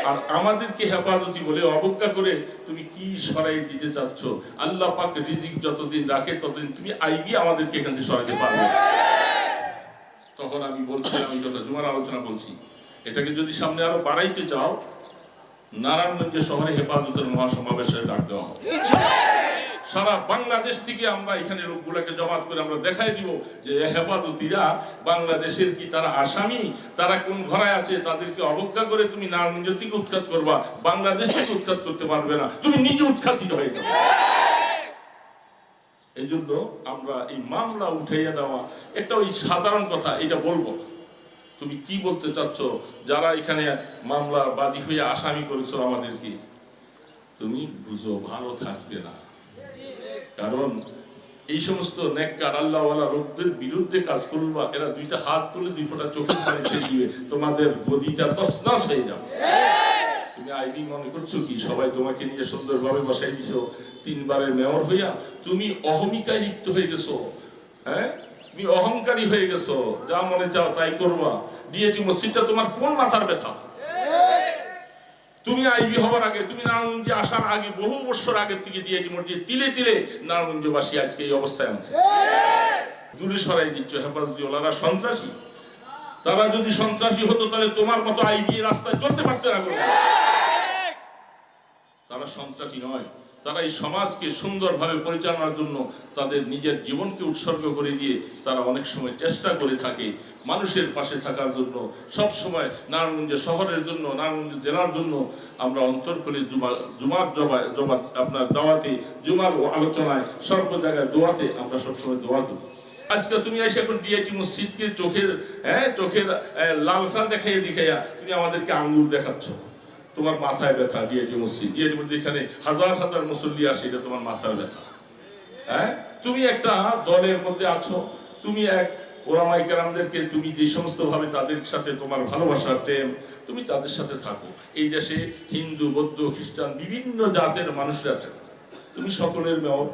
আর আমাদেরকে হেফাজতি বলে অবজ্ঞা করে তুমি কি সরাই দিতে চাচ্ছ? আল্লাহ পাক রিজিক যতদিন রাখে ততদিন তুমি আইবি আমাদেরকে এখান থেকে সরাতে পারবে। তখন আমি বলছিলাম, আমি যত জুমার আলোচনা বলছি, এটাকে যদি সামনে আরো বাড়াইতে চাও, নারায়ণগঞ্জ শহরে হেফাজতের মহাসমাবেশের ডাক দেওয়া হবে। সারা বাংলাদেশ থেকে আমরা এখানে লোকগুলাকে জমাত করে আমরা দেখাই দিব যে হেফাজতিরা বাংলাদেশের কি তারা আসামি, তারা কোন ঘরে আছে, তাদেরকে অবজ্ঞা করে তুমি নারায়ণগঞ্জ থেকে উৎখাত করবা, বাংলাদেশ থেকে উৎখাত করতে পারবে না, তুমি নিজে উৎখাতিত হয়ে যাবে। এই জন্য আমরা এই মামলা উঠাইয়া দেওয়া একটা ওই সাধারণ কথা, এটা বলবো। তুমি কি বলতে চাচ্ছ? যারা এখানে মামলা বাদী হয়ে আসামি করেছো আমাদেরকে, তুমি বুঝো ভালো থাকবে না। কারণ এই সমস্ত নেককার আল্লাহওয়ালা লোকদের বিরুদ্ধে কাজ করবা, এরা দুইটা হাত তুলে দুই ফোঁটা চোখের পানি ছেড়ে দিবে, তোমাদের গদিটা তছনছ হয়ে যাবে। তুমি আইবি মনে করছো কি সবাই তোমাকে নিয়ে সুন্দরভাবে বসাই দিছো, 3 বারের মেয়র হইয়া তুমি অহমিকায় লিপ্ত হয়ে গেছো। হ্যাঁ, তুমি অহংকারী হয়ে গেছো, যা মনে চাও তাই করবা। ডিএটি মসজিদটা তোমার কোন মাথার ব্যথা? তুমি আইবি হবার আগে, তুমি নারায়ণগঞ্জে আসার আগে, বহু বছর আগের থেকে ডিএটি মসজিদ তিলে তিলে নারায়ণগঞ্জবাসী আজকে এই অবস্থায় আছে। দূরে সরাই দিচ্ছ। হেফাজতি ওলারা সন্ত্রাসী। তারা যদি সন্ত্রাসী হতো তাহলে তোমার মতো আইবি রাস্তায় চলতে পারছে না। তারা সন্ত্রাসী নয়, তারা এই সমাজকে সুন্দরভাবে পরিচালনার জন্য তাদের নিজের জীবনকে উৎসর্গ করে দিয়ে তারা অনেক সময় চেষ্টা করে থাকে মানুষের পাশে থাকার জন্য। সব সময় নারায়ণগঞ্জ শহরের জন্য, নারায়ণগঞ্জ জেলার জন্য আমরা অন্তর করে জুমার জবাত আপনার দাওয়াতে, জুমার আলোচনায়, সর্ব জায়গায় দোয়াতে আমরা সবসময় দোয়া করি। আজকে তুমি এসে এখন ডিআইটি মসজিদকে চোখের লালসা দেখাইয়া তুমি আমাদেরকে আঙ্গুর দেখাচ্ছ। তোমার মাথায় ব্যথা। ডিআইটি মসজিদ, ডিআইটি মসজিদ, এখানে হাজার হাজার মুসল্লি আসে, এটা তোমার মাথার ব্যথা। হ্যাঁ, তুমি একটা দলের মধ্যে আছো, তুমি এক ওলামায়ে কেরামদেরকে তুমি যে সমস্ত ভাবে তাদের সাথে তোমার ভালোবাসা, প্রেম, তুমি তাদের সাথে থাকো। এই দেশে হিন্দু, বৌদ্ধ, খ্রিস্টান বিভিন্ন জাতের মানুষরা থাকে, তুমি সকলের মেয়র।